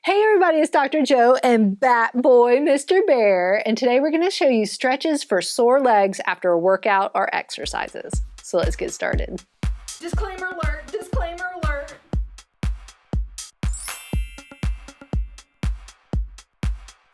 Hey everybody, it's Dr. Joe and Bat Boy Mr. Bear, and today we're going to show you stretches for sore legs after a workout or exercises. So let's get started. Disclaimer alert, disclaimer alert.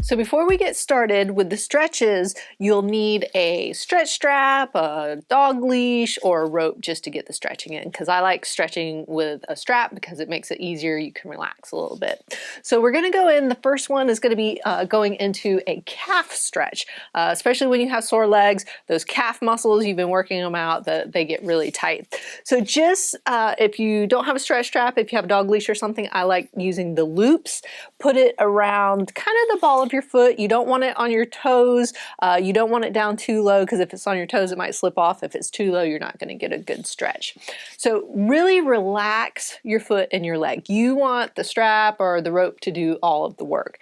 So before we get started with the stretches, you'll need a stretch strap, a dog leash, or a rope just to get the stretching in, because I like stretching with a strap because it makes it easier. You can relax a little bit. So we're going to go in. The first one is going to be going into a calf stretch, especially when you have sore legs. Those calf muscles, you've been working them out, they get really tight. So just if you don't have a stretch strap, if you have a dog leash or something, I like using the loops. Put it around kind of the ball of your foot. You don't want it on your toes. You don't want it down too low, because if it's on your toes, it might slip off. If it's too low, you're not going to get a good stretch. So really relax your foot and your leg. You want the strap or the rope to do all of the work.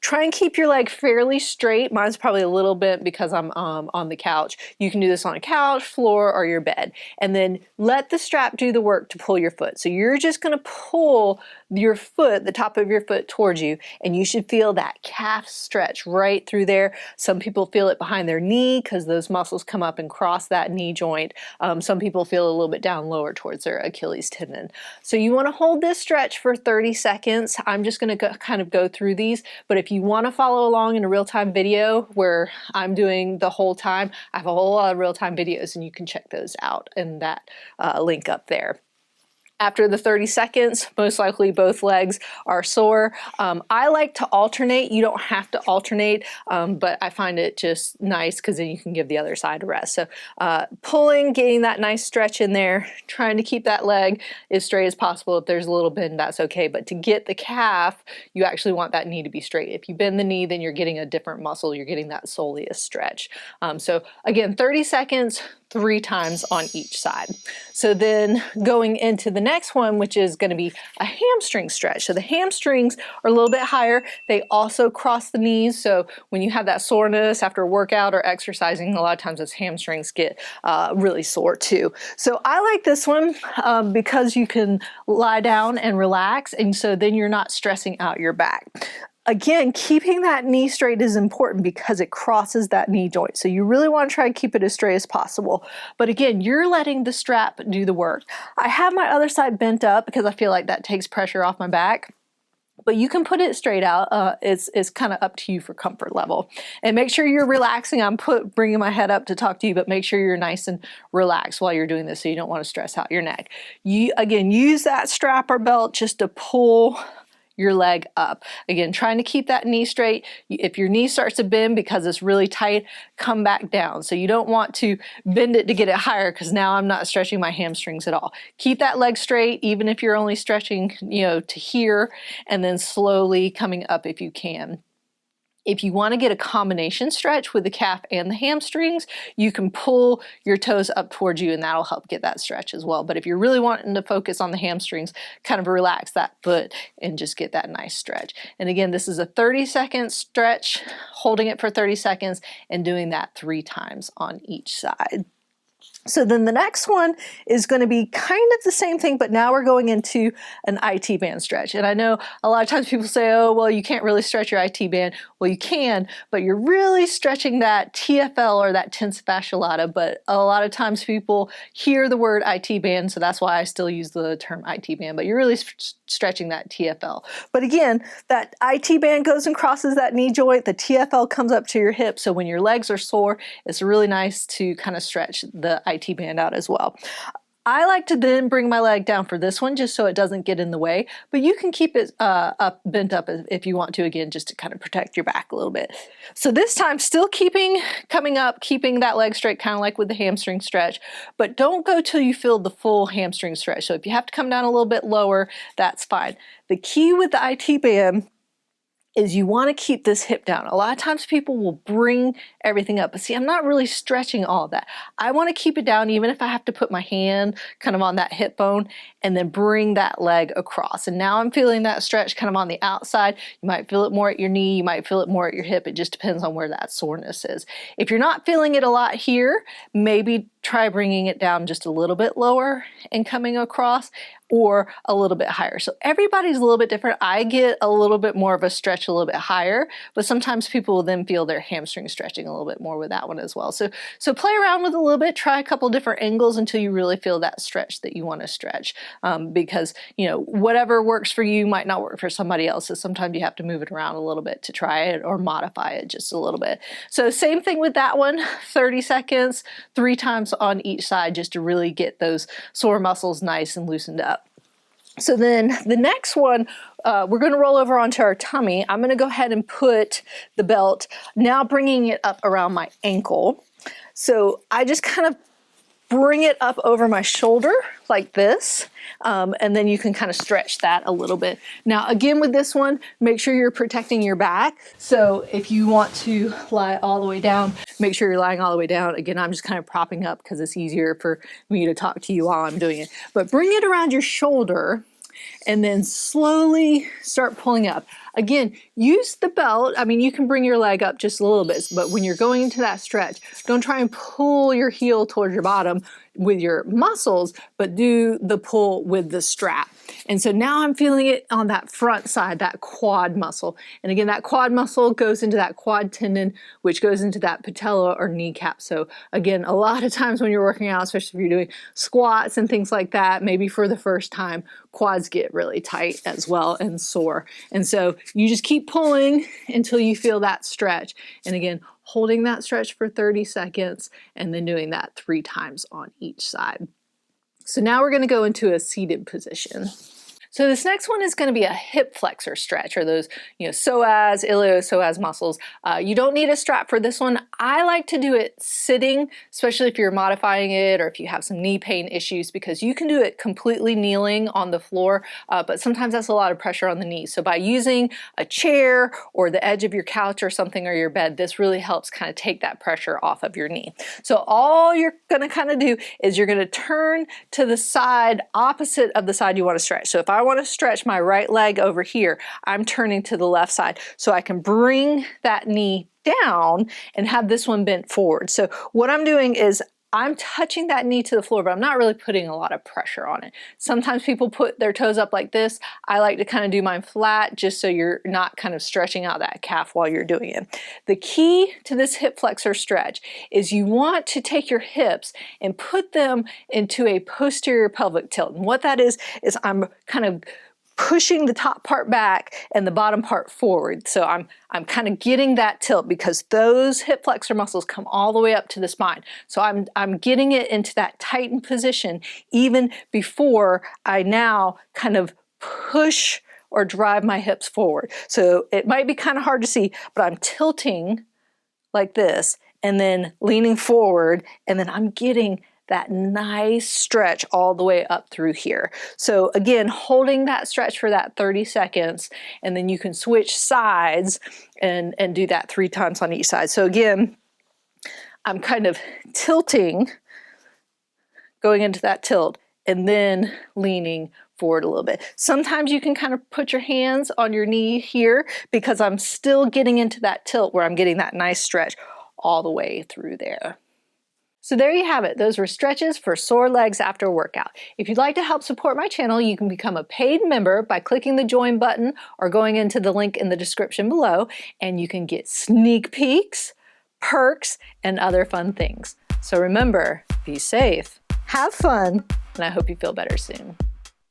Try and keep your leg fairly straight. Mine's probably a little bit because I'm on the couch. You can do this on a couch, floor, or your bed. And then let the strap do the work to pull your foot. So you're just going to pull your foot, the top of your foot, towards you, and you should feel that calf stretch right through there. Some people feel it behind their knee because those muscles come up and cross that knee joint. Some people feel a little bit down lower towards their Achilles tendon. So you want to hold this stretch for 30 seconds. I'm just going to kind of go through these, but if you want to follow along in a real-time video where I'm doing the whole time, I have a whole lot of real-time videos, and you can check those out in that link up there. After the 30 seconds, most likely both legs are sore. I like to alternate. You don't have to alternate, but I find it just nice because then you can give the other side a rest. So pulling, getting that nice stretch in there, trying to keep that leg as straight as possible. If there's a little bend, that's okay. But to get the calf, you actually want that knee to be straight. If you bend the knee, then you're getting a different muscle. You're getting that soleus stretch. So again, 30 seconds, 3 times on each side. So then going into the next one, which is going to be a hamstring stretch. So the hamstrings are a little bit higher. They also cross the knees. So when you have that soreness after a workout or exercising, a lot of times those hamstrings get really sore too. So I like this one because you can lie down and relax, and so then you're not stressing out your back. Again, keeping that knee straight is important because it crosses that knee joint. So you really want to try and keep it as straight as possible. But again, you're letting the strap do the work. I have my other side bent up because I feel like that takes pressure off my back. But you can put it straight out. It's kind of up to you for comfort level. And make sure you're relaxing. I'm bringing my head up to talk to you, but make sure you're nice and relaxed while you're doing this so you don't want to stress out your neck. Again, use that strap or belt just to pull your leg up. Again, trying to keep that knee straight. If your knee starts to bend because it's really tight, come back down. So you don't want to bend it to get it higher, because now I'm not stretching my hamstrings at all. Keep that leg straight, even if you're only stretching, to here, and then slowly coming up if you can. If you want to get a combination stretch with the calf and the hamstrings, you can pull your toes up towards you, and that'll help get that stretch as well. But if you're really wanting to focus on the hamstrings, kind of relax that foot and just get that nice stretch. And again, this is a 30-second stretch, holding it for 30 seconds and doing that 3 times on each side. So then the next one is going to be kind of the same thing, but now we're going into an IT band stretch. And I know a lot of times people say, oh, well, you can't really stretch your IT band. Well, you can, but you're really stretching that TFL or that tensa fascia lata. But a lot of times people hear the word IT band, so that's why I still use the term IT band, but you're really stretching that TFL. But again, that IT band goes and crosses that knee joint. The TFL comes up to your hip. So when your legs are sore, it's really nice to kind of stretch the IT band out as well. I like to then bring my leg down for this one just so it doesn't get in the way, but you can keep it bent up if you want to, again, just to kind of protect your back a little bit. So this time, still coming up, keeping that leg straight, kind of like with the hamstring stretch, but don't go till you feel the full hamstring stretch. So if you have to come down a little bit lower, that's fine. The key with the IT band is you want to keep this hip down. A lot of times people will bring everything up, but see, I'm not really stretching all of that. I want to keep it down, even if I have to put my hand kind of on that hip bone and then bring that leg across. And now I'm feeling that stretch kind of on the outside. You might feel it more at your knee, you might feel it more at your hip. It just depends on where that soreness is. If you're not feeling it a lot here, maybe try bringing it down just a little bit lower and coming across, or a little bit higher. So everybody's a little bit different. I get a little bit more of a stretch a little bit higher, but sometimes people will then feel their hamstring stretching a little bit more with that one as well. So play around with it a little bit, try a couple different angles until you really feel that stretch that you want to stretch. Because, you know, whatever works for you might not work for somebody else. So sometimes you have to move it around a little bit to try it or modify it just a little bit. So same thing with that one, 30 seconds, 3 times on each side, just to really get those sore muscles nice and loosened up. So then the next one, we're going to roll over onto our tummy. I'm going to go ahead and put the belt, now bringing it up around my ankle. So I just kind of bring it up over my shoulder like this, and then you can kind of stretch that a little bit. Now again with this one, make sure you're protecting your back. So if you want to lie all the way down, make sure you're lying all the way down. Again, I'm just kind of propping up because it's easier for me to talk to you while I'm doing it. But bring it around your shoulder and then slowly start pulling up. Again, use the belt. I mean, you can bring your leg up just a little bit, but when you're going into that stretch, don't try and pull your heel towards your bottom with your muscles, but do the pull with the strap. And so now I'm feeling it on that front side, that quad muscle. And again, that quad muscle goes into that quad tendon, which goes into that patella or kneecap. So again, a lot of times when you're working out, especially if you're doing squats and things like that, maybe for the first time, quads get really tight as well and sore. And so you just keep pulling until you feel that stretch. And again, holding that stretch for 30 seconds and then doing that 3 times on each side. So now we're going to go into a seated position. So this next one is going to be a hip flexor stretch, or those, you know, psoas, iliopsoas muscles. You don't need a strap for this one. I like to do it sitting, especially if you're modifying it or if you have some knee pain issues, because you can do it completely kneeling on the floor, but sometimes that's a lot of pressure on the knees. So by using a chair or the edge of your couch or something, or your bed, this really helps kind of take that pressure off of your knee. So all you're going to kind of do is you're going to turn to the side opposite of the side you want to stretch. So if I want to stretch my right leg over here, I'm turning to the left side so I can bring that knee down and have this one bent forward. So what I'm doing is I'm touching that knee to the floor, but I'm not really putting a lot of pressure on it. Sometimes people put their toes up like this. I like to kind of do mine flat just so you're not kind of stretching out that calf while you're doing it. The key to this hip flexor stretch is you want to take your hips and put them into a posterior pelvic tilt. And what that is I'm kind of pushing the top part back and the bottom part forward. So I'm kind of getting that tilt because those hip flexor muscles come all the way up to the spine. So I'm getting it into that tightened position even before I now kind of push or drive my hips forward. So it might be kind of hard to see, but I'm tilting like this and then leaning forward, and then I'm getting that nice stretch all the way up through here. So again, holding that stretch for that 30 seconds, and then you can switch sides and do that 3 times on each side. So again, I'm kind of tilting, going into that tilt, and then leaning forward a little bit. Sometimes you can kind of put your hands on your knee here because I'm still getting into that tilt where I'm getting that nice stretch all the way through there. So there you have it. Those were stretches for sore legs after a workout. If you'd like to help support my channel, you can become a paid member by clicking the join button or going into the link in the description below, and you can get sneak peeks, perks, and other fun things. So remember, be safe, have fun, and I hope you feel better soon.